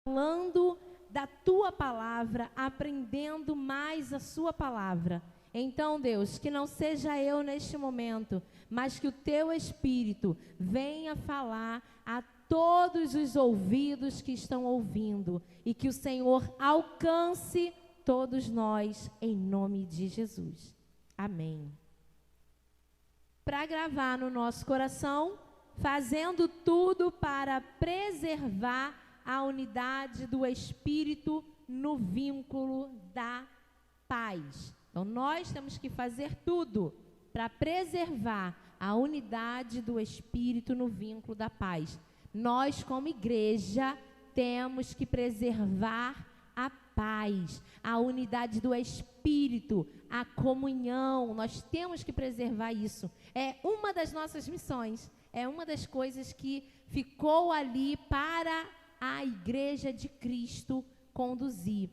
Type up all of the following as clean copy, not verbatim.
falando da tua palavra, aprendendo mais a sua palavra. Então, Deus, que não seja eu neste momento, mas que o teu Espírito venha falar a todos os ouvidos que estão ouvindo e que o Senhor alcance todos nós em nome de Jesus. Amém. Para gravar no nosso coração, fazendo tudo para preservar a unidade do Espírito no vínculo da paz. Então, nós temos que fazer tudo para preservar a unidade do Espírito no vínculo da paz. Nós, como igreja, temos que preservar a paz, a unidade do Espírito, a comunhão. Nós temos que preservar isso. É uma das nossas missões, é uma das coisas que ficou ali para a igreja de Cristo conduzir.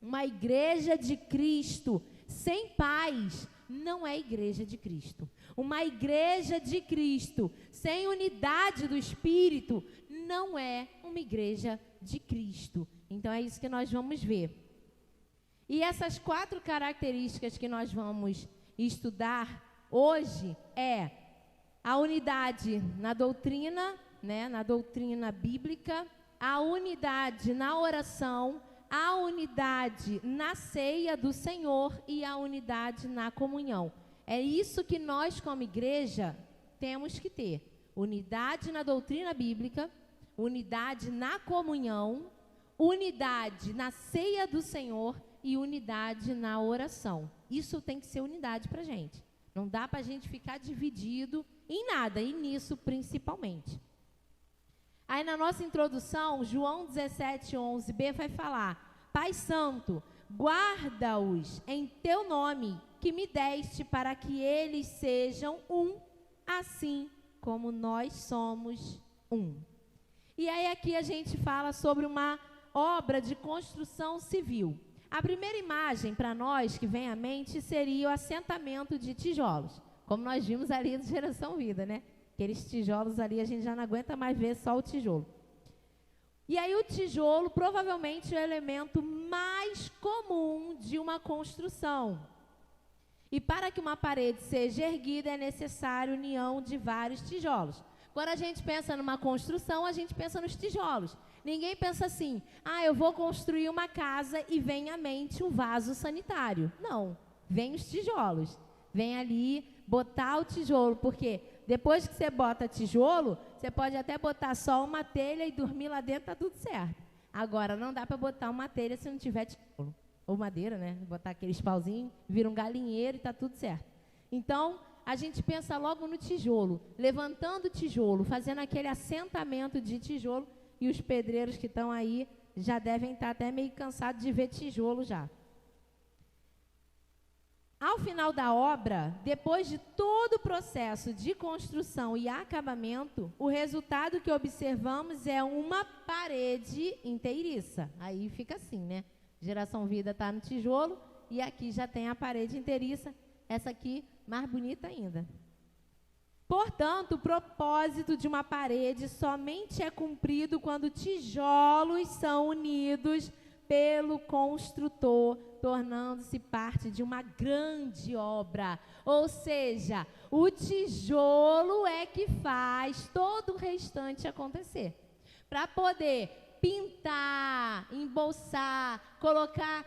Uma igreja de Cristo sem paz não é igreja de Cristo. Uma igreja de Cristo sem unidade do Espírito não é uma igreja de Cristo. Então é isso que nós vamos ver. E essas 4 características que nós vamos estudar hoje é a unidade na doutrina, na doutrina bíblica, a unidade na oração, a unidade na ceia do Senhor e a unidade na comunhão. É isso que nós, como igreja, temos que ter. Unidade na doutrina bíblica, unidade na comunhão, unidade na ceia do Senhor e unidade na oração. Isso tem que ser unidade para a gente. Não dá para a gente ficar dividido em nada, e nisso principalmente. Aí na nossa introdução, João 17:11b vai falar: Pai Santo, guarda-os em teu nome, que me deste, para que eles sejam um, assim como nós somos um. E aí aqui a gente fala sobre uma obra de construção civil. A primeira imagem para nós que vem à mente seria o assentamento de tijolos, como nós vimos ali do Geração Vida, né? Aqueles tijolos ali, a gente já não aguenta mais ver só o tijolo. E aí o tijolo provavelmente é o elemento mais comum de uma construção. E para que uma parede seja erguida é necessário união de vários tijolos. Quando a gente pensa numa construção, a gente pensa nos tijolos. Ninguém pensa assim: eu vou construir uma casa e vem à mente um vaso sanitário. Não, vem os tijolos. Vem ali botar o tijolo, porque depois que você bota tijolo, você pode até botar só uma telha e dormir lá dentro, tá tudo certo. Agora, não dá para botar uma telha se não tiver tijolo. Ou madeira, né? Botar aqueles pauzinhos, vira um galinheiro e tá tudo certo. Então, a gente pensa logo no tijolo, levantando o tijolo, fazendo aquele assentamento de tijolo, e os pedreiros que estão aí já devem estar até meio cansados de ver tijolo já. Ao final da obra, depois de todo o processo de construção e acabamento, o resultado que observamos é uma parede inteiriça. Aí fica assim, né? Geração Vida está no tijolo e aqui já tem a parede inteiriça, essa aqui mais bonita ainda. Portanto, o propósito de uma parede somente é cumprido quando tijolos são unidos pelo construtor, tornando-se parte de uma grande obra. Ou seja, o tijolo é que faz todo o restante acontecer. Para poder pintar, embolsar, colocar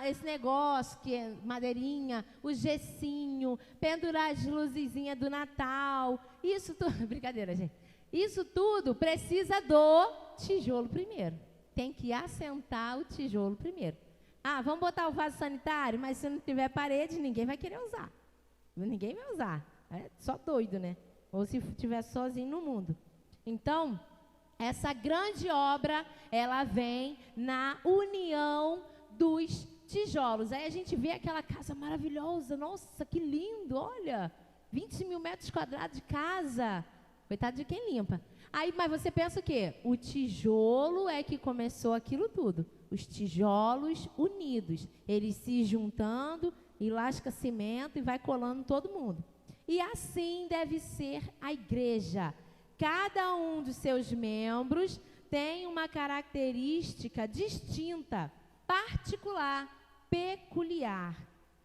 esse negócio que é madeirinha, o gessinho, pendurar as luzezinhas do Natal, isso tudo, brincadeira, gente. Isso tudo precisa do tijolo primeiro. Tem que assentar o tijolo primeiro. Vamos botar o vaso sanitário, mas se não tiver parede, ninguém vai querer usar. Ninguém vai usar. É só doido, né? Ou se estiver sozinho no mundo. Então, essa grande obra, ela vem na união dos tijolos. Aí a gente vê aquela casa maravilhosa. Nossa, que lindo, olha. 20 mil metros quadrados de casa. Coitado de quem limpa. Aí, mas você pensa o quê? O tijolo é que começou aquilo tudo. Os tijolos unidos. Eles se juntando e lasca cimento e vai colando todo mundo. E assim deve ser a igreja. Cada um dos seus membros tem uma característica distinta, particular, peculiar.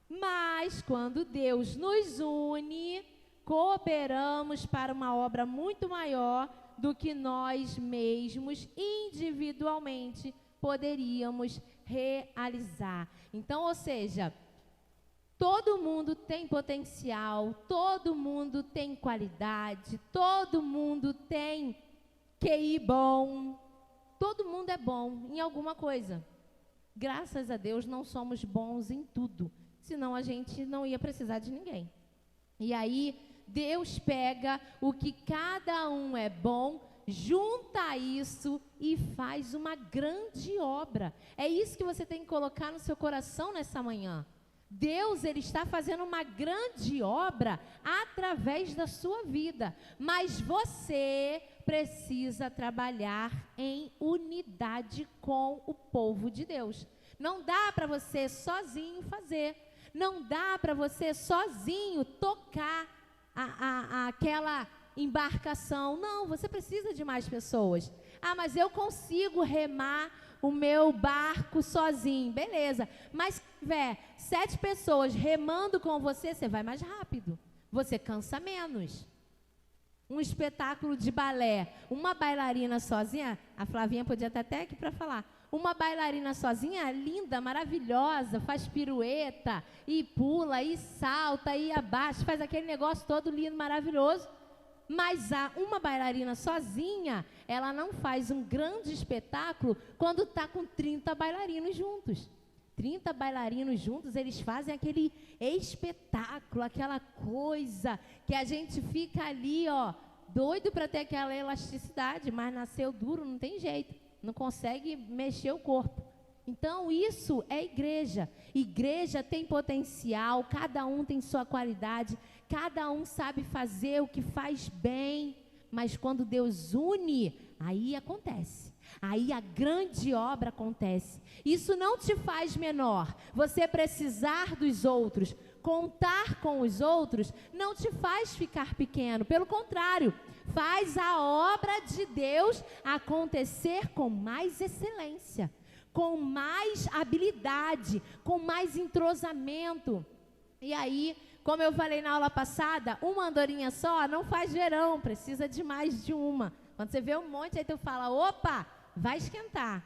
Mas quando Deus nos une, cooperamos para uma obra muito maior do que nós mesmos individualmente poderíamos realizar. Então, ou seja, todo mundo tem potencial, todo mundo tem qualidade, todo mundo tem QI bom, todo mundo é bom em alguma coisa. Graças a Deus não somos bons em tudo, senão a gente não ia precisar de ninguém. E aí Deus pega o que cada um é bom, junta isso e faz uma grande obra. É isso que você tem que colocar no seu coração nessa manhã. Deus, Ele está fazendo uma grande obra através da sua vida, mas você precisa trabalhar em unidade com o povo de Deus. Não dá para você sozinho fazer, não dá para você sozinho tocar aquela embarcação. Não, você precisa de mais pessoas. Ah, mas eu consigo remar o meu barco sozinho, beleza, mas se tiver 7 pessoas remando com você, você vai mais rápido, você cansa menos. Um espetáculo de balé, uma bailarina sozinha, a Flavinha podia estar até aqui para falar, uma bailarina sozinha, linda, maravilhosa, faz pirueta, e pula, e salta, e abaixa, faz aquele negócio todo lindo, maravilhoso. Mas uma bailarina sozinha, ela não faz um grande espetáculo quando está com 30 bailarinos juntos. 30 bailarinos juntos, eles fazem aquele espetáculo, aquela coisa que a gente fica ali, ó, doido para ter aquela elasticidade, mas nasceu duro, não tem jeito, não consegue mexer o corpo. Então, isso é igreja. Igreja tem potencial, cada um tem sua qualidade, cada um sabe fazer o que faz bem, mas quando Deus une, aí acontece. Aí a grande obra acontece. Isso não te faz menor. Você precisar dos outros, contar com os outros, não te faz ficar pequeno. Pelo contrário, faz a obra de Deus acontecer com mais excelência, com mais habilidade, com mais entrosamento. E aí, como eu falei na aula passada, uma andorinha só não faz verão, precisa de mais de uma. Quando você vê um monte, aí tu fala, opa, vai esquentar.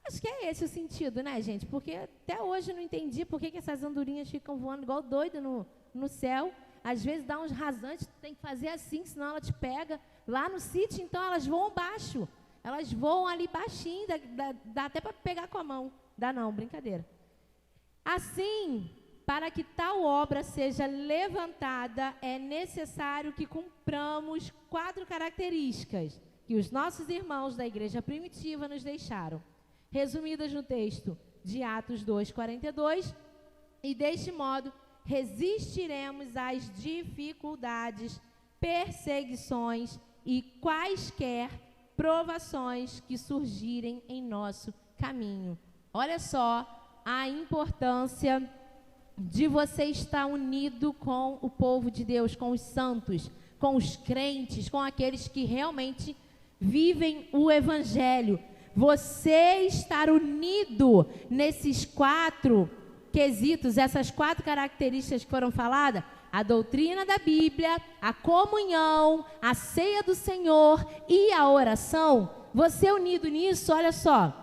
Acho que é esse o sentido, né, gente? Porque até hoje eu não entendi por que essas andorinhas ficam voando igual doida no céu. Às vezes dá uns rasantes, tu tem que fazer assim, senão ela te pega. Lá no sítio, então, elas voam baixo. Elas voam ali baixinho, dá até para pegar com a mão. Dá não, brincadeira. Assim, para que tal obra seja levantada, é necessário que cumpramos 4 características que os nossos irmãos da igreja primitiva nos deixaram, resumidas no texto de Atos 2:42, e deste modo resistiremos às dificuldades, perseguições e quaisquer provações que surgirem em nosso caminho. Olha só a importância de você estar unido com o povo de Deus, com os santos, com os crentes, com aqueles que realmente vivem o evangelho. Você estar unido nesses 4 quesitos, essas 4 características que foram faladas, a doutrina da Bíblia, a comunhão, a ceia do Senhor e a oração, você unido nisso, olha só,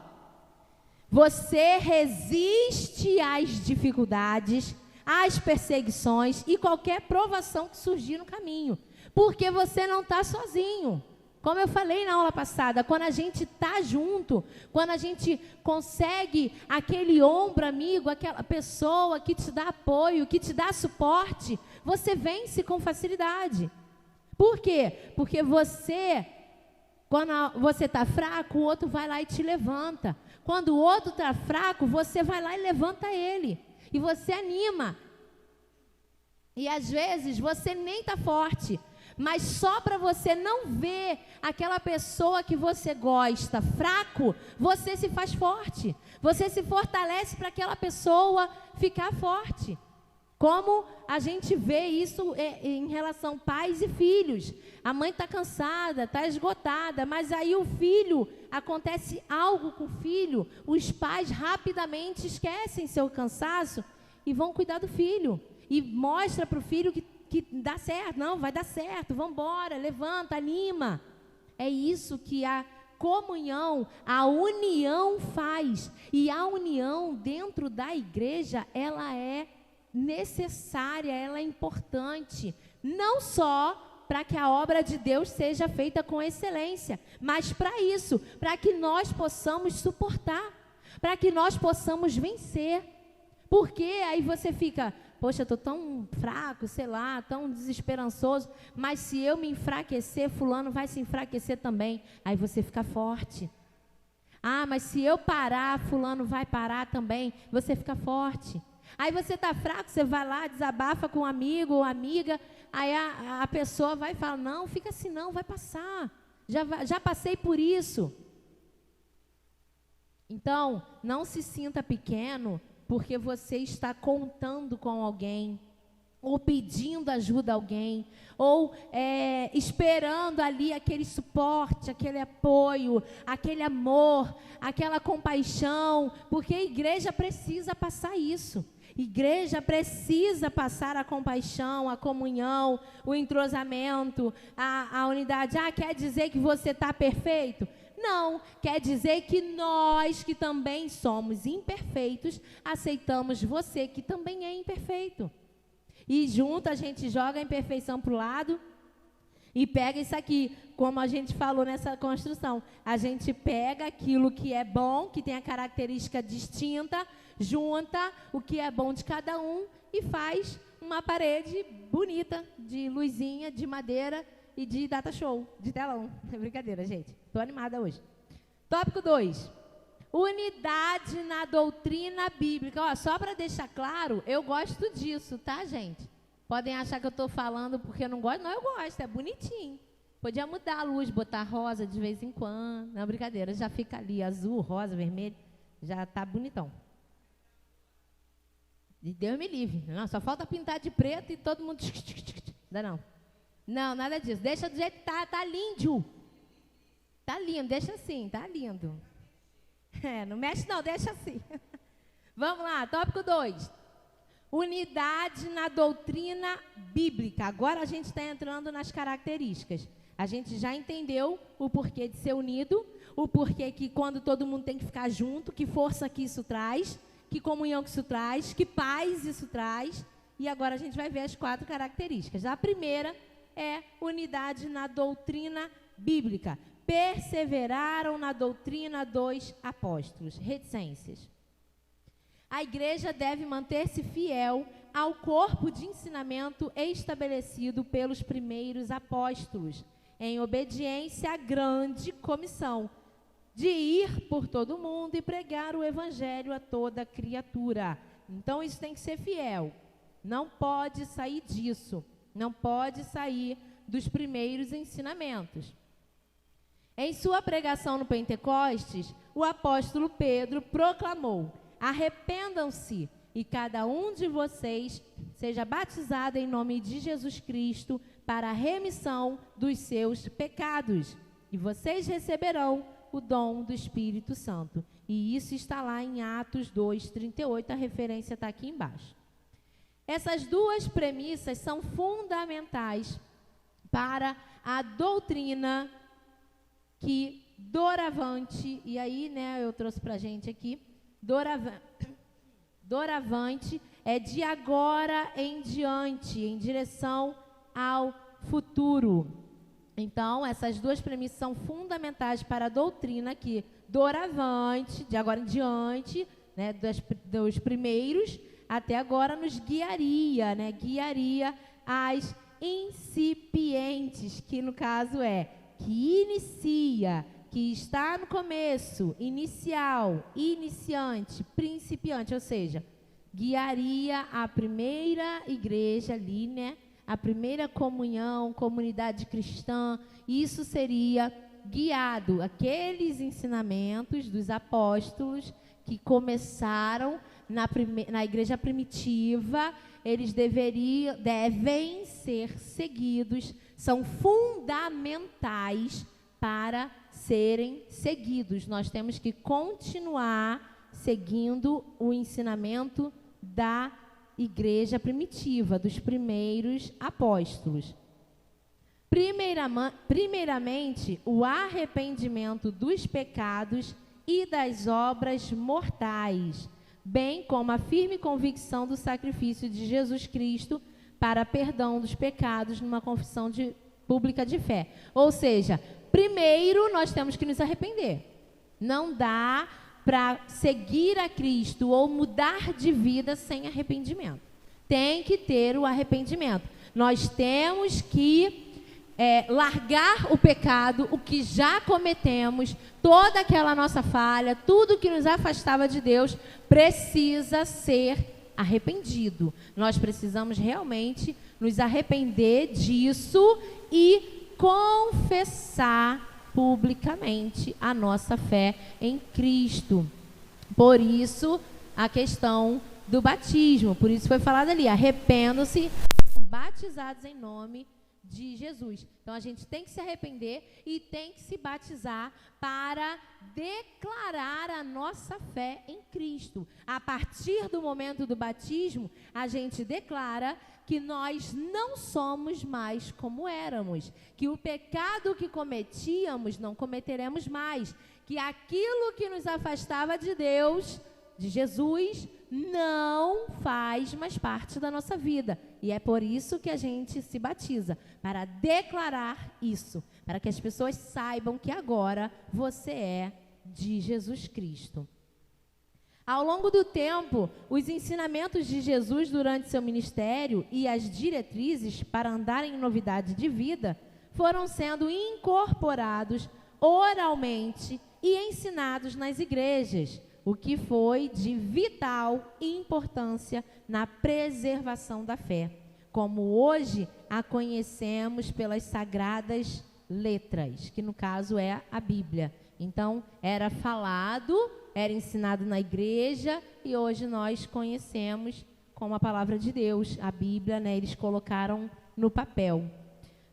você resiste às dificuldades, às perseguições e qualquer provação que surgir no caminho, porque você não está sozinho. Como eu falei na aula passada, quando a gente está junto, quando a gente consegue aquele ombro amigo, aquela pessoa que te dá apoio, que te dá suporte, você vence com facilidade. Por quê? Porque você, quando você está fraco, o outro vai lá e te levanta. Quando o outro está fraco, você vai lá e levanta ele. E você anima. E às vezes você nem está forte, mas só para você não ver aquela pessoa que você gosta fraco, você se faz forte. Você se fortalece para aquela pessoa ficar forte. Como a gente vê isso em relação pais e filhos. A mãe está cansada, está esgotada, mas aí o filho, acontece algo com o filho, os pais rapidamente esquecem seu cansaço e vão cuidar do filho. E mostra para o filho que dá certo, não, vai dar certo, vamos embora, levanta, anima. É isso que a comunhão, a união faz. E a união dentro da igreja, ela é necessária, ela é importante, não só para que a obra de Deus seja feita com excelência, mas para isso, para que nós possamos suportar, para que nós possamos vencer. Porque aí você fica, poxa, eu estou tão fraco, sei lá, tão desesperançoso, mas se eu me enfraquecer, fulano vai se enfraquecer também. Aí você fica forte. Ah, mas se eu parar, fulano vai parar também. Você fica forte. Aí você está fraco, você vai lá, desabafa com um amigo ou amiga, aí a pessoa vai e fala, não, fica assim não, vai passar, já passei por isso. Então, não se sinta pequeno, porque você está contando com alguém, ou pedindo ajuda a alguém, ou esperando ali aquele suporte, aquele apoio, aquele amor, aquela compaixão, porque a igreja precisa passar isso. Igreja precisa passar a compaixão, a comunhão, o entrosamento, a unidade. Ah, quer dizer que você está perfeito? Não, quer dizer que nós que também somos imperfeitos, aceitamos você que também é imperfeito. E junto a gente joga a imperfeição para o lado e pega isso aqui, como a gente falou nessa construção. A gente pega aquilo que é bom, que tem a característica distinta, junta o que é bom de cada um e faz uma parede bonita, de luzinha, de madeira e de data show, de telão. É brincadeira, gente. Estou animada hoje. Tópico 2. Unidade na doutrina bíblica. Ó, só para deixar claro, eu gosto disso, tá, gente? Podem achar que eu estou falando porque eu não gosto. Não, eu gosto, é bonitinho. Podia mudar a luz, botar rosa de vez em quando. Não, brincadeira, já fica ali, azul, rosa, vermelho. Já tá bonitão. E Deus me livre. Não, só falta pintar de preto e todo mundo... Não. Não, nada disso. Deixa do jeito que tá lindo. Tá lindo, deixa assim, tá lindo. Não mexe não, deixa assim. Vamos lá, tópico 2. Unidade na doutrina bíblica. Agora a gente está entrando nas características. A gente já entendeu o porquê de ser unido, o porquê que quando todo mundo tem que ficar junto, que força que isso traz, que comunhão que isso traz, que paz isso traz. E agora a gente vai ver as 4 características. A primeira é unidade na doutrina bíblica. Perseveraram na doutrina dos apóstolos. Reticências. A igreja deve manter-se fiel ao corpo de ensinamento estabelecido pelos primeiros apóstolos, em obediência à grande comissão de ir por todo o mundo e pregar o evangelho a toda criatura. Então, isso tem que ser fiel. Não pode sair disso. Não pode sair dos primeiros ensinamentos. Em sua pregação no Pentecostes, o apóstolo Pedro proclamou: arrependam-se e cada um de vocês seja batizado em nome de Jesus Cristo para a remissão dos seus pecados, e vocês receberão o dom do Espírito Santo. E isso está lá em Atos 2:38, a referência está aqui embaixo. Essas 2 premissas são fundamentais para a doutrina que doravante, e aí, né, eu trouxe para a gente aqui, doravante é de agora em diante, em direção ao futuro. Então, essas 2 premissas são fundamentais para a doutrina que doravante, de agora em diante, né, dos primeiros, até agora nos guiaria, né, guiaria as incipientes, que no caso que inicia, que está no começo, inicial, iniciante, principiante, ou seja, guiaria a primeira igreja ali, né? A primeira comunhão, comunidade cristã. Isso seria guiado. Aqueles ensinamentos dos apóstolos que começaram na igreja primitiva, eles devem ser seguidos, são fundamentais para serem seguidos. Nós temos que continuar seguindo o ensinamento da igreja primitiva, dos primeiros apóstolos. Primeiramente, o arrependimento dos pecados e das obras mortais, bem como a firme convicção do sacrifício de Jesus Cristo para perdão dos pecados numa confissão pública de fé. Ou seja, primeiro nós temos que nos arrepender. Não dá para seguir a Cristo ou mudar de vida sem arrependimento. Tem que ter o arrependimento. Nós temos que largar o pecado, o que já cometemos, toda aquela nossa falha, tudo que nos afastava de Deus, precisa ser arrependido. Nós precisamos realmente nos arrepender disso e confessar publicamente a nossa fé em Cristo. Por isso, a questão do batismo. Por isso foi falado ali, arrependam-se, batizados em nome de Jesus. Então a gente tem que se arrepender e tem que se batizar para declarar a nossa fé em Cristo. A partir do momento do batismo, a gente declara que nós não somos mais como éramos, que o pecado que cometíamos não cometeremos mais, que aquilo que nos afastava de Deus, de Jesus, não faz mais parte da nossa vida. E é por isso que a gente se batiza, para declarar isso, para que as pessoas saibam que agora você é de Jesus Cristo. Ao longo do tempo, os ensinamentos de Jesus durante seu ministério e as diretrizes para andar em novidade de vida foram sendo incorporados oralmente e ensinados nas igrejas, o que foi de vital importância na preservação da fé, como hoje a conhecemos pelas sagradas letras, que no caso é a Bíblia. Então, era falado, era ensinado na igreja e hoje nós conhecemos como a palavra de Deus, a Bíblia, né? Eles colocaram no papel.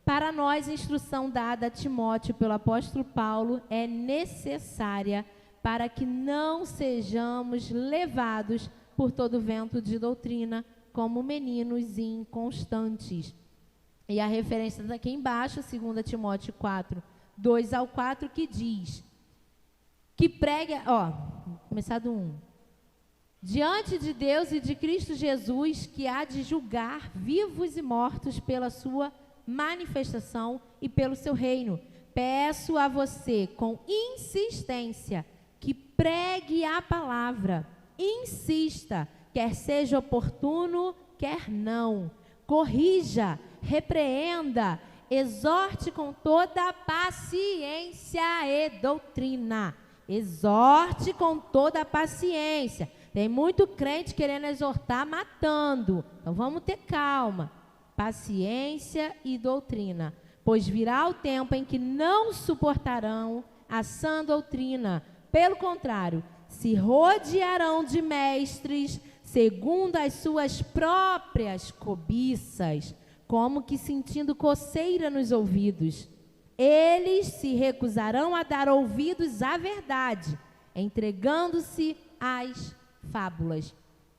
Para nós, a instrução dada a Timóteo pelo apóstolo Paulo é necessária para que não sejamos levados por todo vento de doutrina, como meninos inconstantes. E a referência está aqui embaixo, 2 Timóteo 4, 2 ao 4, que diz, que prega, começar do 1. Diante de Deus e de Cristo Jesus, que há de julgar vivos e mortos pela sua manifestação e pelo seu reino, peço a você, com insistência, que pregue a palavra, insista, quer seja oportuno, quer não, corrija, repreenda, exorte com toda paciência e doutrina. Exorte com toda paciência. Tem muito crente querendo exortar, matando. Então vamos ter calma. Paciência e doutrina. Pois virá o tempo em que não suportarão a sã doutrina. Pelo contrário, se rodearão de mestres segundo as suas próprias cobiças, como que sentindo coceira nos ouvidos. Eles se recusarão a dar ouvidos à verdade, entregando-se às fábulas.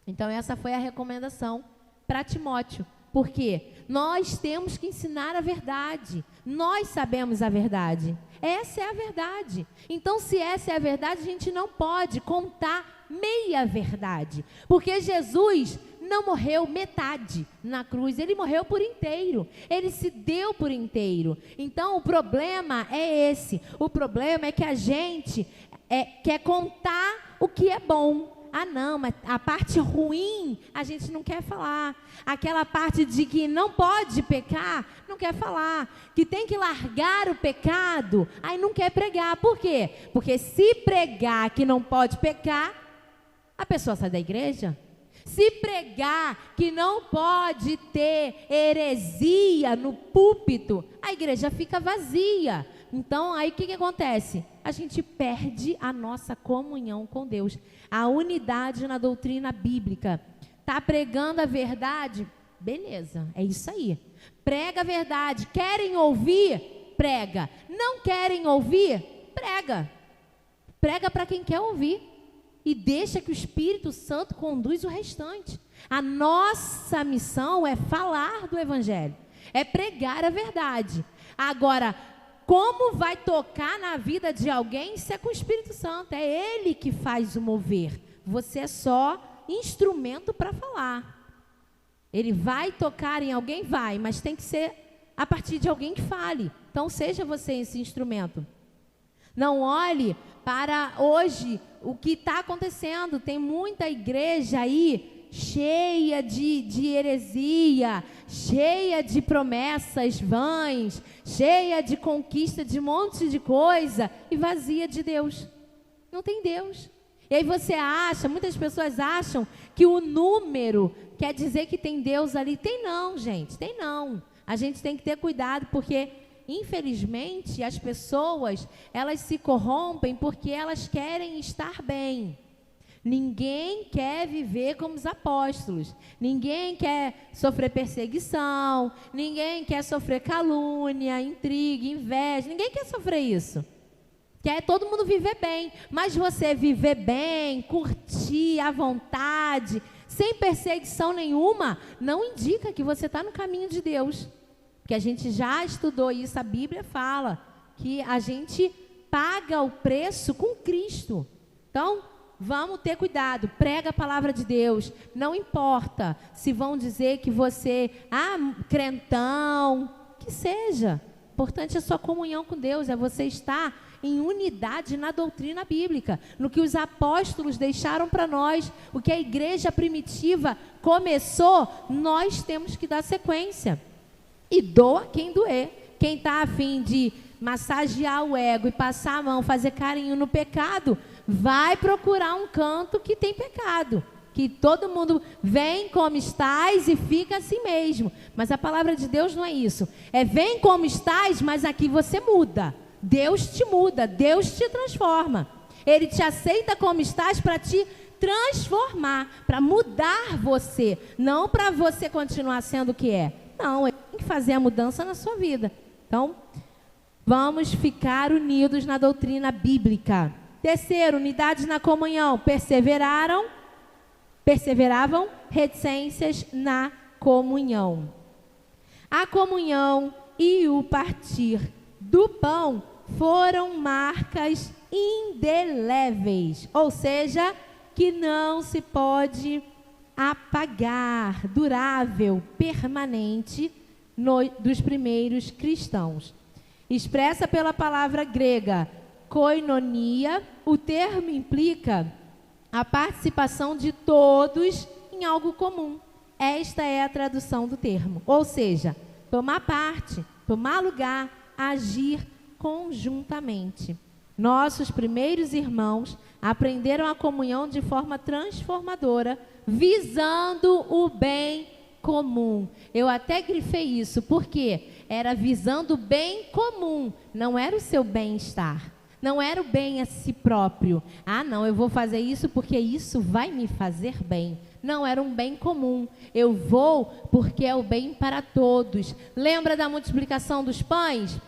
Então essa foi a recomendação para Timóteo. Porque nós temos que ensinar a verdade. Nós sabemos a verdade. Essa é a verdade. Então, se essa é a verdade, a gente não pode contar meia verdade. Porque Jesus não morreu metade na cruz. Ele morreu por inteiro. Ele se deu por inteiro. Então, o problema é esse. O problema é que a gente quer contar o que é bom. Ah, não, mas a parte ruim a gente não quer falar. Aquela parte de que não pode pecar, não quer falar. Que tem que largar o pecado, aí não quer pregar. Por quê? Porque se pregar que não pode pecar, a pessoa sai da igreja. Se pregar que não pode ter heresia no púlpito, a igreja fica vazia. Então, aí o que acontece? A gente perde a nossa comunhão com Deus, a unidade na doutrina bíblica. Está pregando a verdade? Beleza, é isso aí. Prega a verdade. Querem ouvir? Prega. Não querem ouvir? Prega. Prega para quem quer ouvir. E deixa que o Espírito Santo conduz o restante. A nossa missão é falar do Evangelho, é pregar a verdade. Agora, como vai tocar na vida de alguém se é com o Espírito Santo? É Ele que faz o mover. Você é só instrumento para falar. Ele vai tocar em alguém? Vai, mas tem que ser a partir de alguém que fale. Então, seja você esse instrumento. Não olhe para hoje o que está acontecendo. Tem muita igreja aí cheia de heresia, cheia de promessas vãs, cheia de conquista de um monte de coisa e vazia de Deus. Não tem Deus. E aí você acha, muitas pessoas acham que o número quer dizer que tem Deus ali. Tem não, gente, tem não. A gente tem que ter cuidado porque, infelizmente, as pessoas, elas se corrompem porque elas querem estar bem. Ninguém quer viver como os apóstolos. Ninguém quer sofrer perseguição. Ninguém quer sofrer calúnia, intriga, inveja. Ninguém quer sofrer isso. Quer todo mundo viver bem. Mas você viver bem, curtir à vontade, sem perseguição nenhuma, não indica que você está no caminho de Deus. Porque a gente já estudou isso, a Bíblia fala que a gente paga o preço com Cristo. Então, vamos ter cuidado, prega a palavra de Deus. Não importa se vão dizer que você, crentão, que seja. O importante é a sua comunhão com Deus, é você estar em unidade na doutrina bíblica, no que os apóstolos deixaram para nós, o que a igreja primitiva começou, nós temos que dar sequência. E doa quem doer. Quem está a fim de massagear o ego e passar a mão, fazer carinho no pecado, vai procurar um canto que tem pecado. Que todo mundo vem como estás e fica assim mesmo. Mas a palavra de Deus não é isso. É vem como estás, mas aqui você muda. Deus te muda, Deus te transforma. Ele te aceita como estás para te transformar, para mudar você. Não para você continuar sendo o que é. Não, ele tem que fazer a mudança na sua vida. Então, vamos ficar unidos na doutrina bíblica. Terceiro, unidade na comunhão. Perseveravam, reticências na comunhão. A comunhão e o partir do pão foram marcas indeléveis, ou seja, que não se pode apagar, durável, permanente dos primeiros cristãos. Expressa pela palavra grega koinonia, o termo implica a participação de todos em algo comum. Esta é a tradução do termo, ou seja, tomar parte, tomar lugar, agir conjuntamente. Nossos primeiros irmãos aprenderam a comunhão de forma transformadora, visando o bem comum. Eu até grifei isso, porque era visando o bem comum, não era o seu bem-estar, não era o bem a si próprio. Não, eu vou fazer isso porque isso vai me fazer bem. Não, era um bem comum. Eu vou porque é o bem para todos. Lembra da multiplicação dos pães?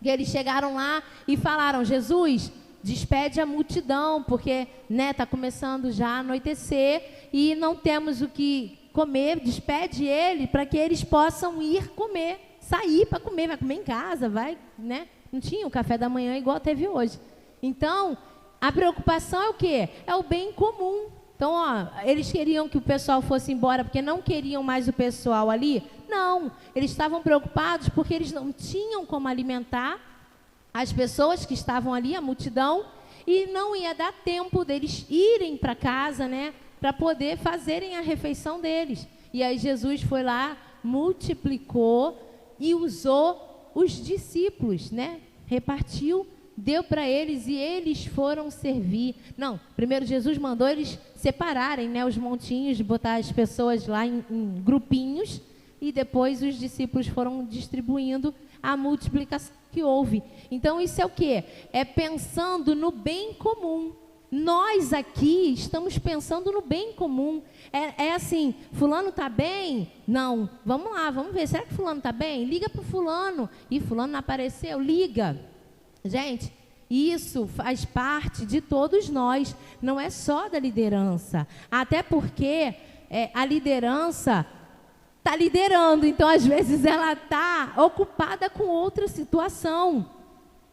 Que eles chegaram lá e falaram: Jesus, despede a multidão, porque está começando já a anoitecer e não temos o que comer. Despede ele para que eles possam ir comer, sair para comer, vai comer em casa, vai, né? Não tinha o café da manhã igual teve hoje. Então, a preocupação é o quê? É o bem comum. Então, eles queriam que o pessoal fosse embora porque não queriam mais o pessoal ali? Não, eles estavam preocupados porque eles não tinham como alimentar as pessoas que estavam ali, a multidão, e não ia dar tempo deles irem para casa, né, para poder fazerem a refeição deles. E aí Jesus foi lá, multiplicou e usou os discípulos, né, repartiu, deu para eles e eles foram servir. Não, primeiro Jesus mandou eles separarem, né, os montinhos, botar as pessoas lá em grupinhos, e depois os discípulos foram distribuindo a multiplicação que houve. Então isso é o quê? É pensando no bem comum. Nós aqui estamos pensando no bem comum. É assim, fulano está bem? Não. Vamos lá, vamos ver. Será que fulano está bem? Liga para o fulano. E fulano não apareceu? Liga. Gente, isso faz parte de todos nós. Não é só da liderança. Até porque a liderança está liderando. Então, às vezes, ela está ocupada com outra situação.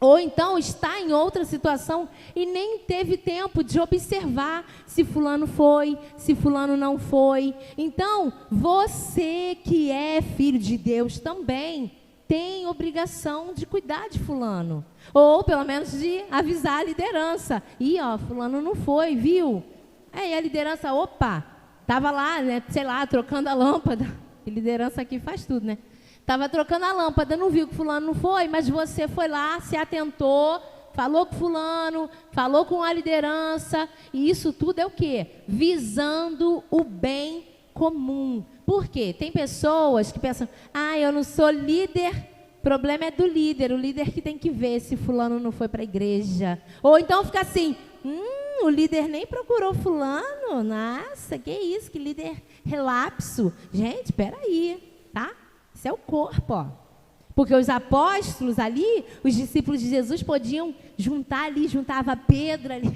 Ou então está em outra situação e nem teve tempo de observar se fulano foi, se fulano não foi. Então, você que é filho de Deus também tem obrigação de cuidar de fulano. Ou pelo menos de avisar a liderança. E ó, fulano não foi, viu? Aí a liderança, opa, estava lá, né, sei lá, trocando a lâmpada. A liderança aqui faz tudo, né? Estava trocando a lâmpada, não viu que fulano não foi, mas você foi lá, se atentou, falou com fulano, falou com a liderança, e isso tudo é o quê? Visando o bem comum. Por quê? Tem pessoas que pensam, eu não sou líder, o problema é do líder, o líder que tem que ver se fulano não foi para a igreja. Ou então fica assim, o líder nem procurou fulano, nossa, que isso, que líder relapso. Gente, espera aí, tá? Isso é o corpo, ó. Porque os apóstolos ali, os discípulos de Jesus podiam juntar ali, juntava Pedro ali,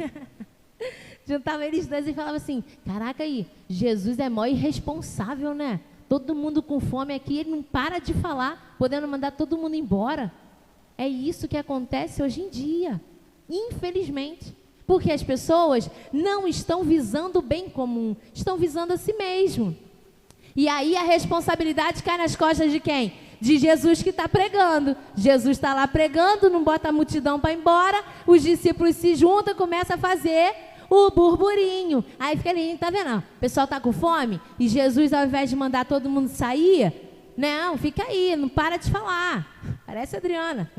juntava eles dois e falava assim, caraca aí, Jesus é mó irresponsável, né? Todo mundo com fome aqui, ele não para de falar, podendo mandar todo mundo embora. É isso que acontece hoje em dia, infelizmente. Porque as pessoas não estão visando o bem comum, estão visando a si mesmo. E aí a responsabilidade cai nas costas de quem? De Jesus que está pregando. Jesus está lá pregando, não bota a multidão para ir embora, os discípulos se juntam, começam a fazer o burburinho. Aí fica ali, tá vendo? O pessoal está com fome e Jesus, ao invés de mandar todo mundo sair, não, fica aí, não para de falar. Parece a Adriana.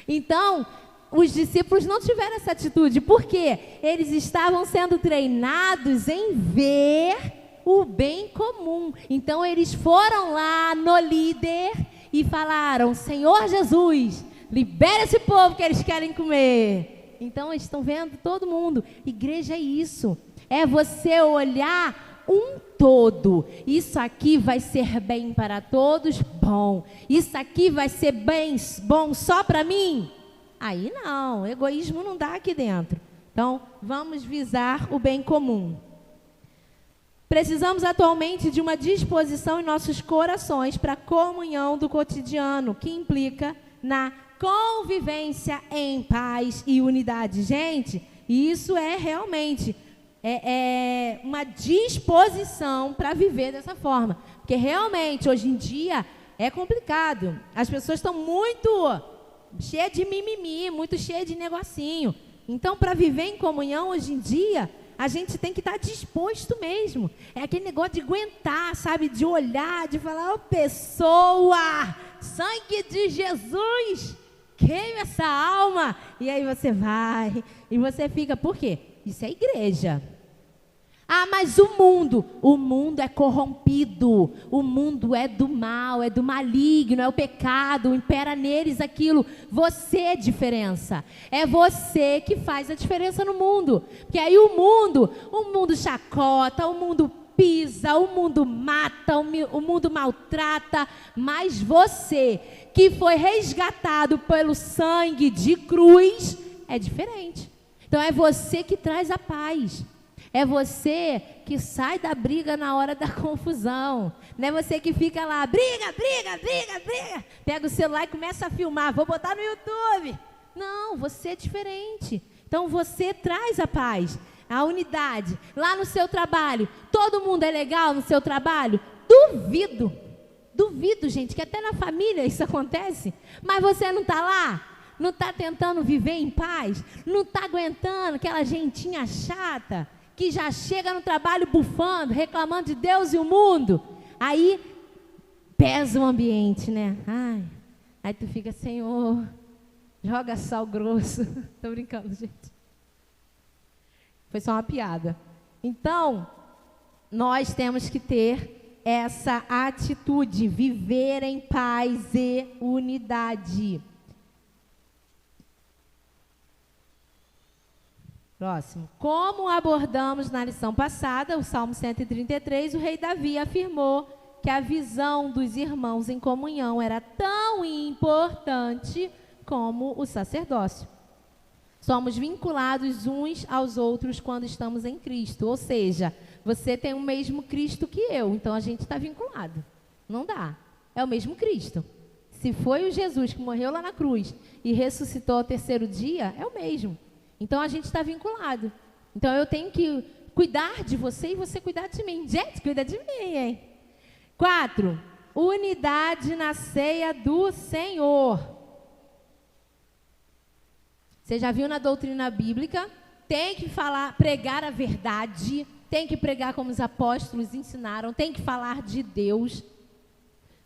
Então, os discípulos não tiveram essa atitude. Por quê? Eles estavam sendo treinados em ver o bem comum. Então eles foram lá no líder e falaram, Senhor Jesus, libera esse povo que eles querem comer. Então eles estão vendo todo mundo. Igreja é isso. É você olhar um todo. Isso aqui vai ser bem para todos, bom. Isso aqui vai ser bem bom só para mim? Aí não, egoísmo não dá aqui dentro. Então vamos visar o bem comum. Precisamos atualmente de uma disposição em nossos corações para a comunhão do cotidiano, que implica na convivência em paz e unidade. Gente, isso é realmente uma disposição para viver dessa forma. Porque realmente, hoje em dia, é complicado. As pessoas estão muito cheias de mimimi, muito cheias de negocinho. Então, para viver em comunhão hoje em dia, a gente tem que estar disposto mesmo. É aquele negócio de aguentar, sabe? De olhar, de falar, ô pessoa, sangue de Jesus, queima essa alma. E aí você vai, e você fica, por quê? Isso é igreja. Mas o mundo é corrompido, o mundo é do mal, é do maligno, é o pecado, impera neles aquilo. Você é diferença, é você que faz a diferença no mundo. Porque aí o mundo chacota, o mundo pisa, o mundo mata, o mundo maltrata, mas você que foi resgatado pelo sangue de cruz, é diferente. Então é você que traz a paz. É você que sai da briga na hora da confusão. Não é você que fica lá, briga. Pega o celular e começa a filmar. Vou botar no YouTube. Não, você é diferente. Então você traz a paz, a unidade. Lá no seu trabalho, todo mundo é legal no seu trabalho? Duvido, gente, que até na família isso acontece. Mas você não está lá? Não está tentando viver em paz? Não está aguentando aquela gentinha chata que já chega no trabalho bufando, reclamando de Deus e o mundo? Aí pesa o ambiente, né? Aí tu fica, Senhor, joga sal grosso. Tô brincando, gente. Foi só uma piada. Então, nós temos que ter essa atitude, viver em paz e unidade. Próximo. Como abordamos na lição passada, o Salmo 133, o rei Davi afirmou que a visão dos irmãos em comunhão era tão importante como o sacerdócio. Somos vinculados uns aos outros quando estamos em Cristo, ou seja, você tem o mesmo Cristo que eu, então a gente está vinculado. Não dá, é o mesmo Cristo. Se foi o Jesus que morreu lá na cruz e ressuscitou ao terceiro dia, é o mesmo. Então a gente está vinculado. Então eu tenho que cuidar de você e você cuidar de mim. Gente, cuida de mim, hein? 4. Unidade na ceia do Senhor. Você já viu na doutrina bíblica? Tem que pregar a verdade, tem que pregar como os apóstolos ensinaram, tem que falar de Deus.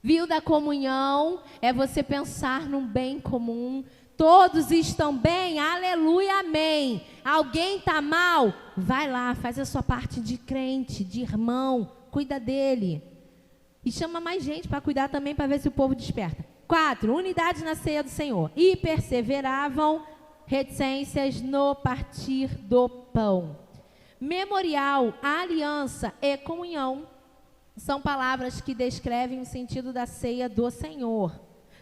Viu da comunhão? É você pensar num bem comum. Todos estão bem, aleluia, amém. Alguém está mal? Vai lá, faz a sua parte de crente, de irmão, cuida dele. E chama mais gente para cuidar também, para ver se o povo desperta. 4, unidade na ceia do Senhor. E perseveravam, reticências no partir do pão. Memorial, aliança e comunhão são palavras que descrevem o sentido da ceia do Senhor.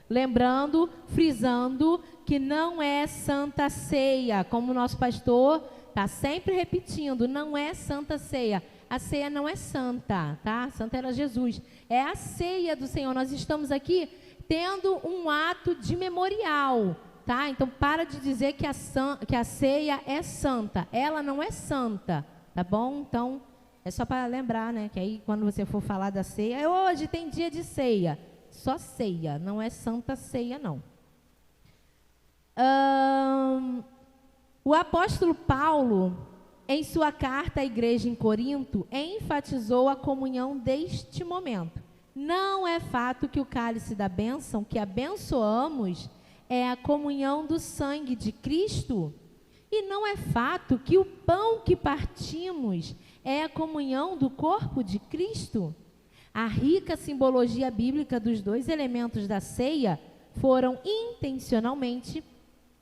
Lembrando, frisando, que não é santa ceia, como o nosso pastor está sempre repetindo, não é santa ceia. A ceia não é santa, tá? Santa era Jesus. É a ceia do Senhor. Nós estamos aqui tendo um ato de memorial, tá? Então, para de dizer que a ceia é santa. Ela não é santa, tá bom? Então, é só para lembrar, né? Que aí, quando você for falar da ceia, hoje tem dia de ceia. Só ceia, não é santa ceia, não. O apóstolo Paulo, em sua carta à igreja em Corinto, enfatizou a comunhão deste momento. Não é fato que o cálice da bênção que abençoamos é a comunhão do sangue de Cristo? E não é fato que o pão que partimos é a comunhão do corpo de Cristo? A rica simbologia bíblica dos dois elementos da ceia foram intencionalmente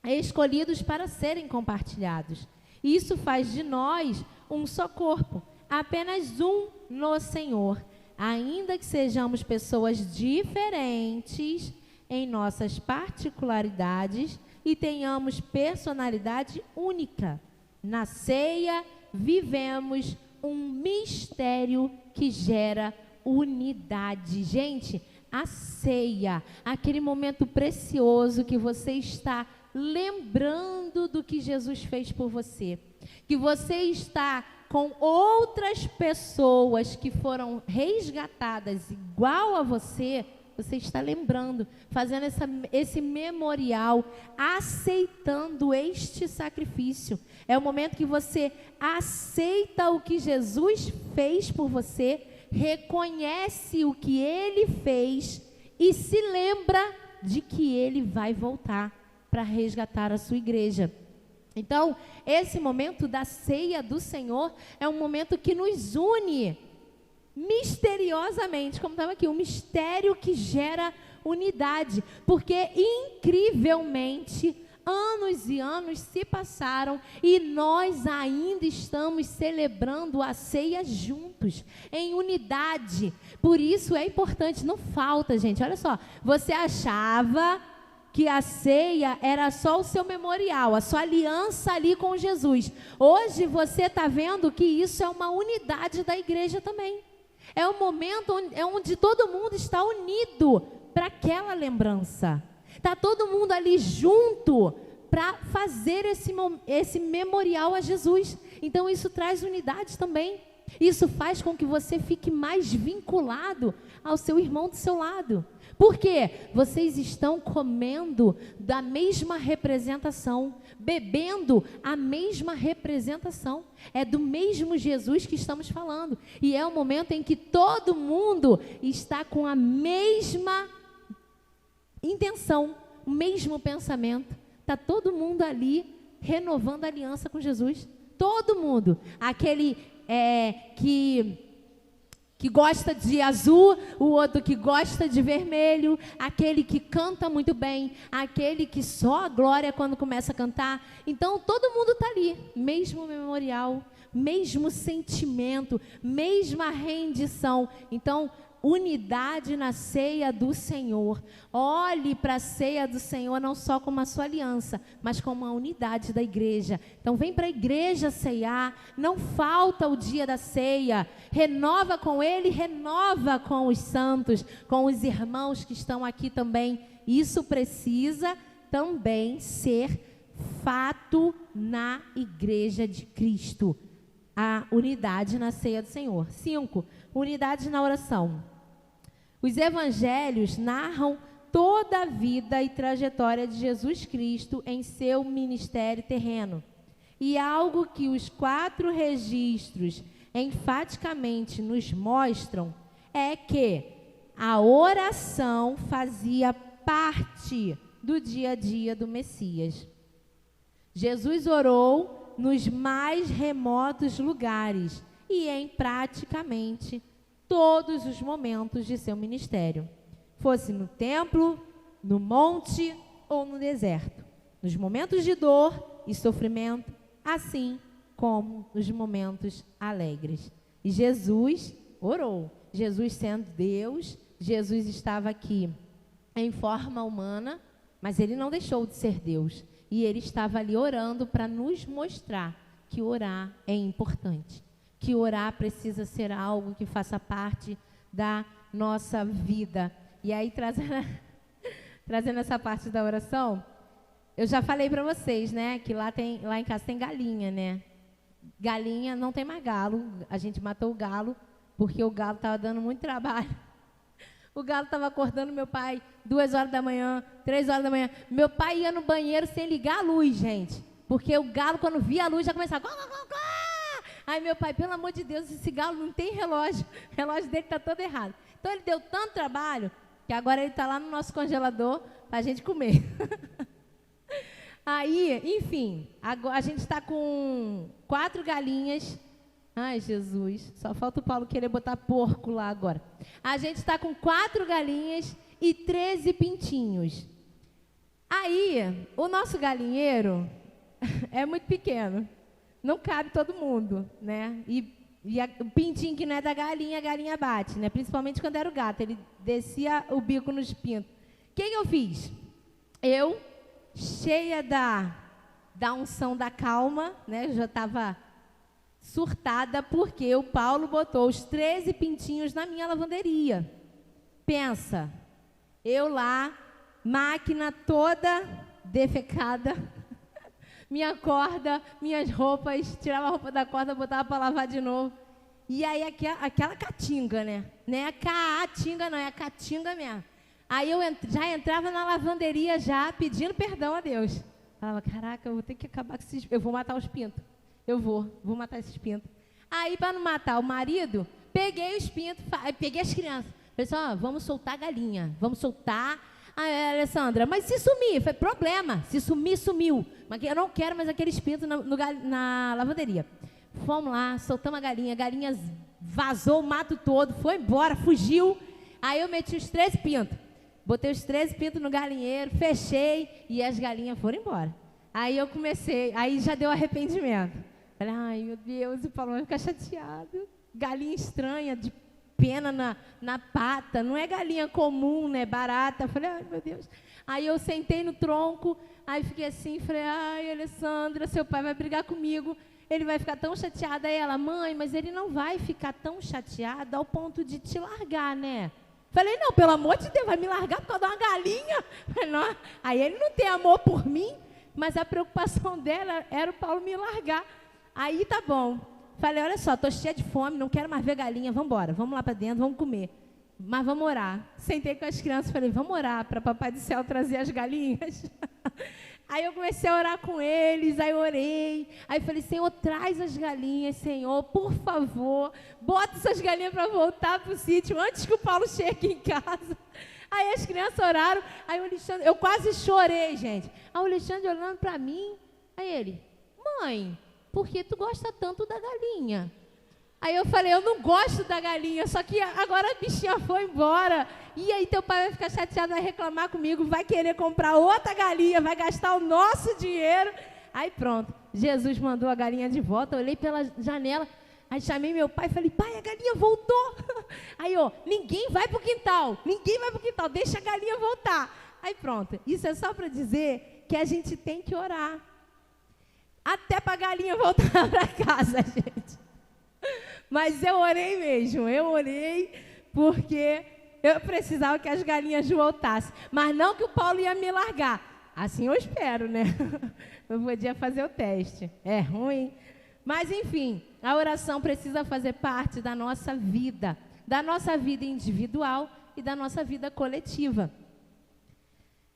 escolhidos para serem compartilhados. Isso faz de nós um só corpo, apenas um no Senhor. Ainda que sejamos pessoas diferentes em nossas particularidades e tenhamos personalidade única, na ceia vivemos um mistério que gera unidade. Gente, a ceia, aquele momento precioso que você está lembrando do que Jesus fez por você, que você está com outras pessoas que foram resgatadas igual a você, você está lembrando, fazendo esse memorial, aceitando este sacrifício. É o momento que você aceita o que Jesus fez por você, reconhece o que Ele fez e se lembra de que Ele vai voltar para resgatar a sua igreja. Então, esse momento da ceia do Senhor é um momento que nos une misteriosamente, como estava aqui, um mistério que gera unidade, porque incrivelmente anos e anos se passaram e nós ainda estamos celebrando a ceia juntos, em unidade. Por isso é importante, não falta, gente. Olha só, você achava que a ceia era só o seu memorial, a sua aliança ali com Jesus. Hoje você está vendo que isso é uma unidade da igreja também. É um momento onde todo mundo está unido para aquela lembrança. Está todo mundo ali junto para fazer esse memorial a Jesus. Então isso traz unidade também. Isso faz com que você fique mais vinculado ao seu irmão do seu lado. Por quê? Vocês estão comendo da mesma representação, bebendo a mesma representação. É do mesmo Jesus que estamos falando. E é o momento em que todo mundo está com a mesma intenção, o mesmo pensamento. Está todo mundo ali renovando a aliança com Jesus. Todo mundo. Aquele que que gosta de azul, o outro que gosta de vermelho, aquele que canta muito bem, aquele que só a glória quando começa a cantar. Então, todo mundo está ali, mesmo memorial, mesmo sentimento, mesma rendição. Então, unidade na ceia do Senhor. Olhe para a ceia do Senhor não só como a sua aliança, mas como a unidade da igreja. Então vem para a igreja ceiar, não falta o dia da ceia, renova com ele, renova com os santos, com os irmãos que estão aqui também. Isso precisa também ser fato na igreja de Cristo. A unidade na ceia do Senhor. 5. Unidade na oração. Os evangelhos narram toda a vida e trajetória de Jesus Cristo em seu ministério terreno. E algo que os 4 registros enfaticamente nos mostram é que a oração fazia parte do dia a dia do Messias. Jesus orou nos mais remotos lugares e em praticamente todos os momentos de seu ministério, fosse no templo, no monte ou no deserto, nos momentos de dor e sofrimento, assim como nos momentos alegres. E Jesus orou. Jesus sendo Deus, Jesus estava aqui em forma humana, mas ele não deixou de ser Deus. E ele estava ali orando para nos mostrar que orar é importante, que orar precisa ser algo que faça parte da nossa vida. E aí, trazendo essa parte da oração, eu já falei para vocês, né, que lá em casa tem galinha, né? Galinha não tem mais galo, a gente matou o galo, porque o galo estava dando muito trabalho. O galo estava acordando meu pai 2 horas da manhã, 3 horas da manhã. Meu pai ia no banheiro sem ligar a luz, gente. Porque o galo, quando via a luz, já começava... Aí meu pai, pelo amor de Deus, esse galo não tem relógio. O relógio dele está todo errado. Então ele deu tanto trabalho, que agora ele está lá no nosso congelador para a gente comer. Aí, enfim, a gente está com 4 galinhas. Ai, Jesus, só falta o Paulo querer botar porco lá agora. A gente está com 4 galinhas e 13 pintinhos. Aí, o nosso galinheiro é muito pequeno. Não cabe todo mundo, né? E o pintinho que não é da galinha, a galinha bate, né? Principalmente quando era o gato, ele descia o bico nos pintos. O que eu fiz? Eu, cheia da unção da calma, né? Eu já estava surtada porque o Paulo botou os 13 pintinhos na minha lavanderia. Pensa, eu lá, máquina toda defecada, minha corda, minhas roupas, tirava a roupa da corda, botava para lavar de novo. E aí aquela caatinga, né? Não é a caatinga, não, é a caatinga mesmo. Aí eu já entrava na lavanderia já pedindo perdão a Deus. Falava, caraca, eu vou ter que acabar com esses... Eu vou matar os pintos. Eu vou matar esses pintos. Aí, para não matar o marido, peguei os pintos, peguei as crianças. Falei assim, vamos soltar a galinha, vamos soltar. Aí, Alessandra, mas se sumir? Falei, problema, se sumir, sumiu. Mas eu não quero mais aqueles pintos na lavanderia. Fomos lá, soltamos a galinha vazou o mato todo, foi embora, fugiu. Aí eu meti os 13 pintos. Botei os 13 pintos no galinheiro, fechei e as galinhas foram embora. Aí eu comecei, aí já deu arrependimento. Falei, ai meu Deus, o Paulo vai ficar chateado. Galinha estranha, de pena na pata, não é galinha comum, né, barata. Falei, ai meu Deus. Aí eu sentei no tronco, aí fiquei assim, falei, ai Alessandra, seu pai vai brigar comigo, ele vai ficar tão chateado. Aí ela, mãe, mas ele não vai ficar tão chateado ao ponto de te largar, né? Falei, não, pelo amor de Deus, vai me largar por causa de uma galinha? Falei, não. Aí ele não tem amor por mim, mas a preocupação dela era o Paulo me largar. Aí tá bom. Falei, olha só, estou cheia de fome, não quero mais ver galinha, vamos embora, vamos lá para dentro, vamos comer. Mas vamos orar. Sentei com as crianças, falei, vamos orar para Papai do Céu trazer as galinhas. Aí eu comecei a orar com eles, aí orei. Aí falei, Senhor, traz as galinhas, Senhor, por favor. Bota essas galinhas para voltar para o sítio antes que o Paulo chegue em casa. Aí as crianças oraram, aí o Alexandre, eu quase chorei, gente. Aí o Alexandre olhando para mim, aí ele, mãe, por que tu gosta tanto da galinha? Aí eu falei, eu não gosto da galinha, só que agora a bichinha foi embora. E aí teu pai vai ficar chateado, vai reclamar comigo, vai querer comprar outra galinha, vai gastar o nosso dinheiro. Aí pronto, Jesus mandou a galinha de volta, eu olhei pela janela, aí chamei meu pai e falei, pai, a galinha voltou. Aí, ninguém vai pro quintal, deixa a galinha voltar. Aí pronto, isso é só para dizer que a gente tem que orar. Até para a galinha voltar para casa, gente. Mas eu orei mesmo, eu orei porque eu precisava que as galinhas voltassem. Mas não que o Paulo ia me largar. Assim eu espero, né? Eu podia fazer o teste. É ruim. Mas enfim, a oração precisa fazer parte da nossa vida individual e da nossa vida coletiva.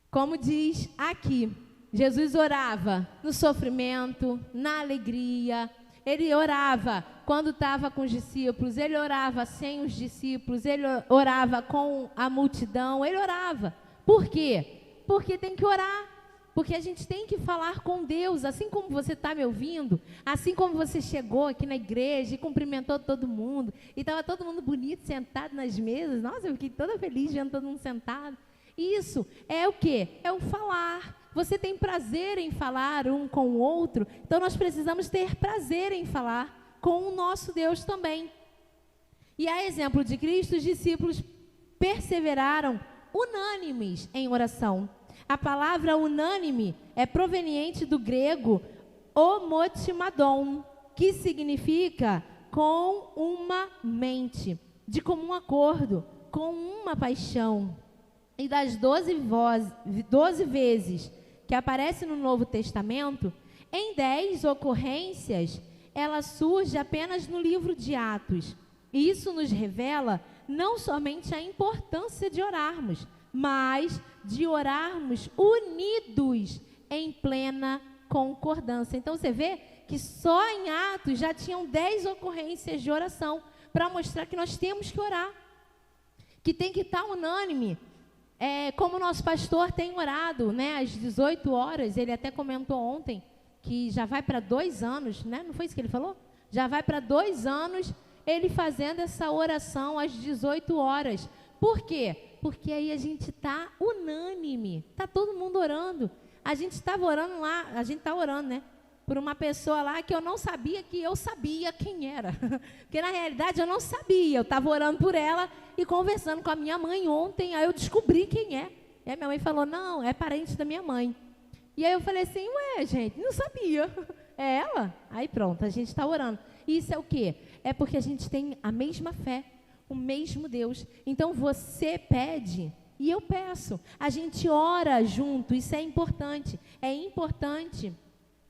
Como diz aqui, Jesus orava no sofrimento, na alegria. Ele orava quando estava com os discípulos, ele orava sem os discípulos, ele orava com a multidão, ele orava. Por quê? Porque tem que orar, porque a gente tem que falar com Deus, assim como você está me ouvindo, assim como você chegou aqui na igreja e cumprimentou todo mundo, e estava todo mundo bonito, sentado nas mesas. Nossa, eu fiquei toda feliz vendo todo mundo sentado. Isso é o quê? É o falar. Você tem prazer em falar um com o outro, então nós precisamos ter prazer em falar com o nosso Deus também. E a exemplo de Cristo, os discípulos perseveraram unânimes em oração. A palavra unânime é proveniente do grego homotimadon, que significa com uma mente, de comum acordo, com uma paixão. E das 12 vezes que aparece no Novo Testamento, em 10 ocorrências, ela surge apenas no livro de Atos. E isso nos revela não somente a importância de orarmos, mas de orarmos unidos em plena concordância. Então você vê que só em Atos já tinham 10 ocorrências de oração para mostrar que nós temos que orar, que tem que estar unânime. Como o nosso pastor tem orado, né, às 18 horas, ele até comentou ontem que já vai para 2 anos, né? Não foi isso que ele falou? Já vai para 2 anos ele fazendo essa oração às 18 horas. Por quê? Porque aí a gente está unânime, está todo mundo orando. A gente estava orando lá, a gente está orando, né? Por uma pessoa lá que eu não sabia que eu sabia quem era. Porque na realidade eu não sabia, eu estava orando por ela e conversando com a minha mãe ontem, aí eu descobri quem é. E a minha mãe falou, não, é parente da minha mãe. E aí eu falei assim, ué, gente, não sabia. É ela? Aí pronto, a gente está orando. Isso é o quê? É porque a gente tem a mesma fé, o mesmo Deus. Então você pede e eu peço. A gente ora junto, isso é importante. É importante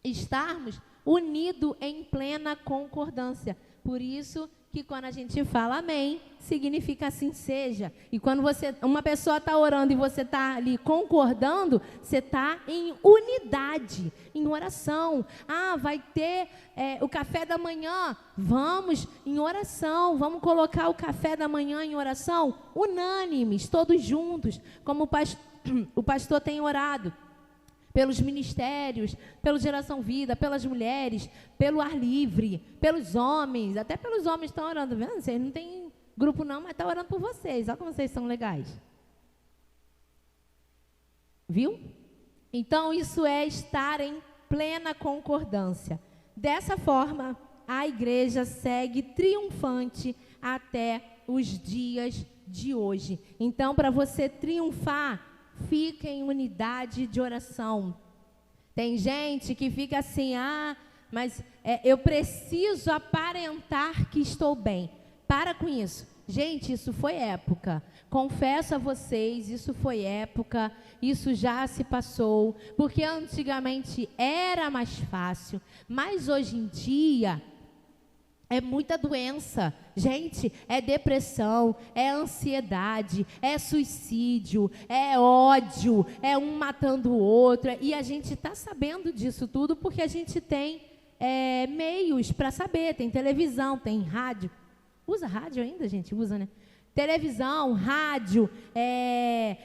estarmos unidos em plena concordância. Por isso que quando a gente fala amém, significa assim seja. E quando uma pessoa está orando e você está ali concordando, você está em unidade, em oração. Vai ter o café da manhã, vamos em oração, vamos colocar o café da manhã em oração, unânimes, todos juntos, como o pastor tem orado. Pelos ministérios, pelo Geração Vida, pelas mulheres, pelo ar livre, pelos homens, até pelos homens estão orando, vendo? Vocês não tem grupo não, mas está orando por vocês, olha como vocês são legais. Viu? Então isso é estar em plena concordância. Dessa forma, a igreja segue triunfante até os dias de hoje. Então, para você triunfar, fica em unidade de oração. Tem gente que fica assim, mas eu preciso aparentar que estou bem. Para com isso. Gente, isso foi época. Confesso a vocês, isso foi época, isso já se passou, porque antigamente era mais fácil, mas hoje em dia é muita doença, gente, é depressão, é ansiedade, é suicídio, é ódio, é um matando o outro, e a gente está sabendo disso tudo porque a gente tem meios para saber, tem televisão, tem rádio, usa rádio ainda, gente? Usa, né? Televisão, rádio,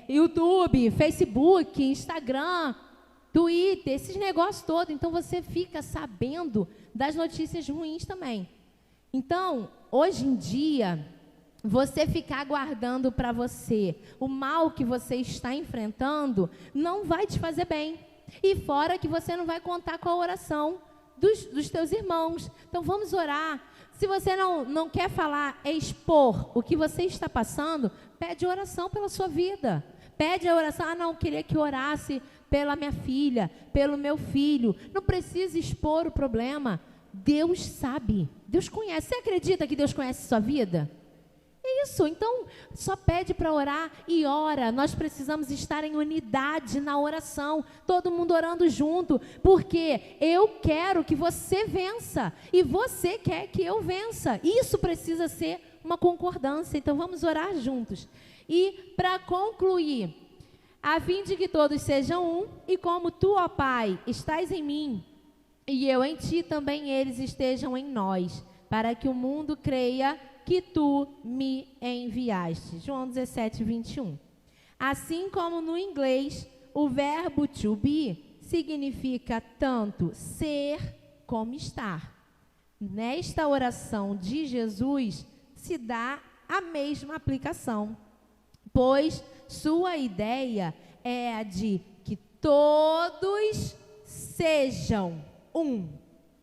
YouTube, Facebook, Instagram, Twitter, esses negócios todos, então você fica sabendo das notícias ruins também. Então, hoje em dia, você ficar guardando para você o mal que você está enfrentando não vai te fazer bem. E fora que você não vai contar com a oração dos teus irmãos. Então vamos orar. Se você não quer falar, expor o que você está passando, pede oração pela sua vida. Pede a oração. Não, queria que orasse pela minha filha, pelo meu filho. Não precisa expor o problema. Deus sabe, Deus conhece. Você acredita que Deus conhece a sua vida? Isso, então só pede para orar e ora. Nós precisamos estar em unidade na oração, todo mundo orando junto, porque eu quero que você vença e você quer que eu vença. Isso precisa ser uma concordância, então vamos orar juntos. E para concluir, a fim de que todos sejam um, e como tu, ó Pai, estás em mim, e eu em ti, também eles estejam em nós, para que o mundo creia que tu me enviaste. João 17, 21. Assim como no inglês, o verbo to be significa tanto ser como estar. Nesta oração de Jesus se dá a mesma aplicação, pois sua ideia é a de que todos sejam um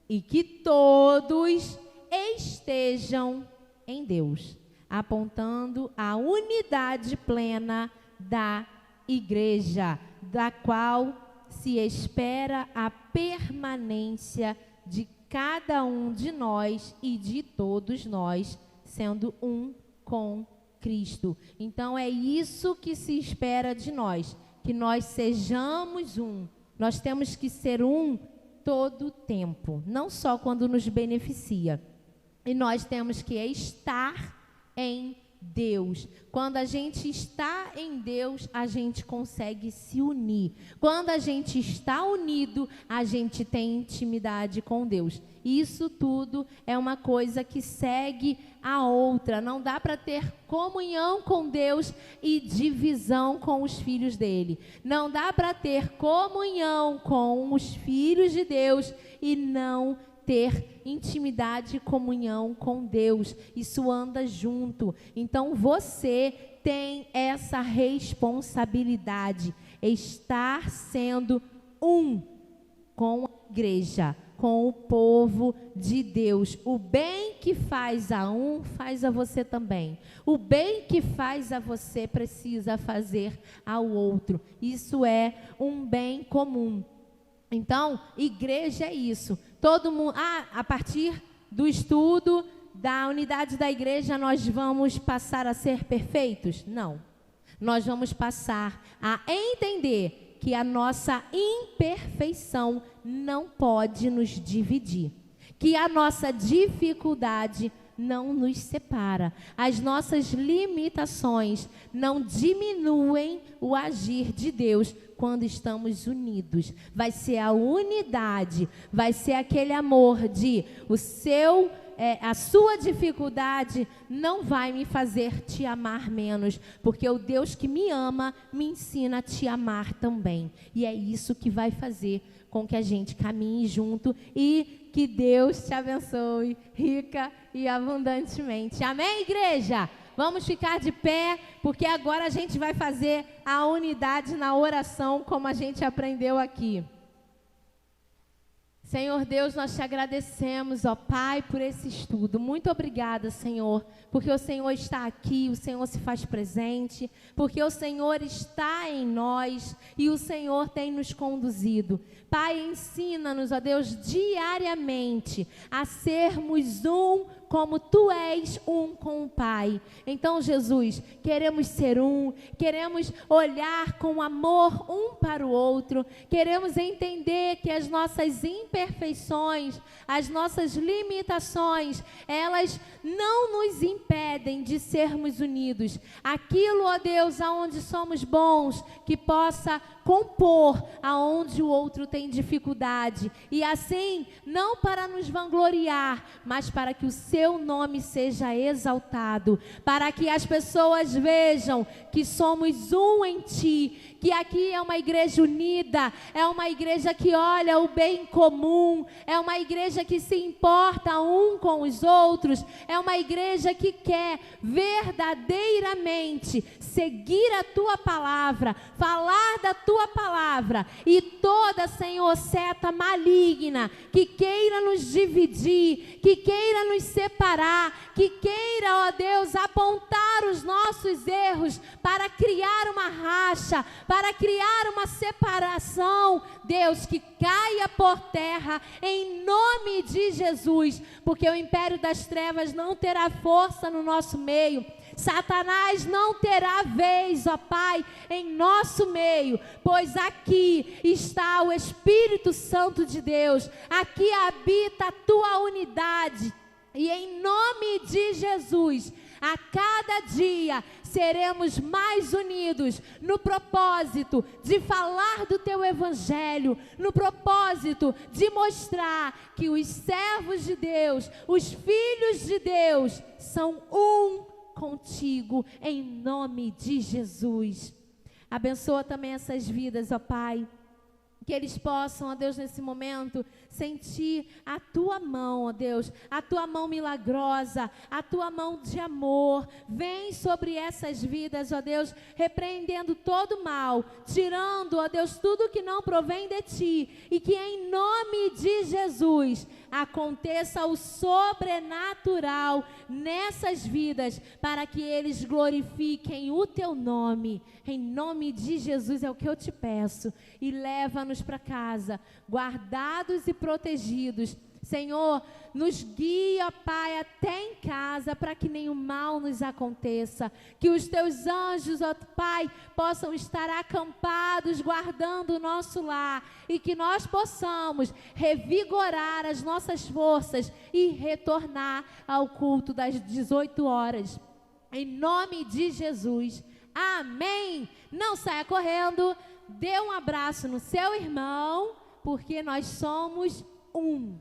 e que todos estejam em Deus, apontando a unidade plena da igreja, da qual se espera a permanência de cada um de nós e de todos nós, sendo um com Cristo. Então é isso que se espera de nós, que nós sejamos um. Nós temos que ser um todo o tempo, não só quando nos beneficia. E nós temos que estar em Deus. Quando a gente está em Deus, a gente consegue se unir. Quando a gente está unido, a gente tem intimidade com Deus. Isso tudo é uma coisa que segue a outra. Não dá para ter comunhão com Deus e divisão com os filhos dele. Não dá para ter comunhão com os filhos de Deus e não ter intimidade e comunhão com Deus. Isso anda junto. Então você tem essa responsabilidade, estar sendo um com a igreja, com o povo de Deus. O bem que faz a um, faz a você também. O bem que faz a você, precisa fazer ao outro. Isso é um bem comum. Então, igreja é isso. Todo mundo, a partir do estudo da unidade da igreja, nós vamos passar a ser perfeitos? Não. Nós vamos passar a entender que a nossa imperfeição não pode nos dividir, que a nossa dificuldade não nos separa, as nossas limitações não diminuem o agir de Deus quando estamos unidos. Vai ser a unidade, vai ser aquele amor de a sua dificuldade não vai me fazer te amar menos, porque o Deus que me ama me ensina a te amar também. E é isso que vai fazer com que a gente caminhe junto e que Deus te abençoe rica e abundantemente. Amém, igreja? Vamos ficar de pé, porque agora a gente vai fazer a unidade na oração, como a gente aprendeu aqui. Senhor Deus, nós te agradecemos, ó Pai, por esse estudo. Muito obrigada, Senhor, porque o Senhor está aqui, o Senhor se faz presente, porque o Senhor está em nós e o Senhor tem nos conduzido. Pai, ensina-nos, ó Deus, diariamente a sermos um como Tu és um com o Pai. Então, Jesus, queremos ser um, queremos olhar com amor um para o outro, queremos entender que as nossas imperfeições, as nossas limitações, elas não nos impedem de sermos unidos. Aquilo, ó Deus, aonde somos bons, que possa compor aonde o outro tem dificuldade. E assim, não para nos vangloriar, mas para que o Seu teu nome seja exaltado, para que as pessoas vejam que somos um em ti, que aqui é uma igreja unida, é uma igreja que olha o bem comum, é uma igreja que se importa um com os outros, é uma igreja que quer verdadeiramente seguir a tua palavra, falar da tua palavra, e toda, Senhor, seta maligna que queira nos dividir, que queira nos separar, que queira, ó Deus, apontar os nossos erros para criar uma racha, para criar uma separação, Deus, que caia por terra em nome de Jesus, porque o império das trevas não terá força no nosso meio. Satanás não terá vez, ó Pai, em nosso meio, pois aqui está o Espírito Santo de Deus, aqui habita a tua unidade, e em nome de Jesus, a cada dia seremos mais unidos no propósito de falar do teu evangelho, no propósito de mostrar que os servos de Deus, os filhos de Deus, são um contigo, em nome de Jesus. Abençoa também essas vidas, ó Pai, que eles possam, ó Deus, nesse momento, sentir a tua mão, ó Deus, a tua mão milagrosa, a tua mão de amor. Vem sobre essas vidas, ó Deus, repreendendo todo mal, tirando, ó Deus, tudo que não provém de ti, e que em nome de Jesus aconteça o sobrenatural nessas vidas, para que eles glorifiquem o teu nome. Em nome de Jesus é o que eu te peço, e leva-nos para casa, guardados e protegidos. Senhor, nos guia, Pai, até em casa, para que nenhum mal nos aconteça. Que os teus anjos, ó Pai, possam estar acampados, guardando o nosso lar, e que nós possamos revigorar as nossas forças e retornar ao culto das 18 horas. Em nome de Jesus. Amém. Não saia correndo, dê um abraço no seu irmão, porque nós somos um.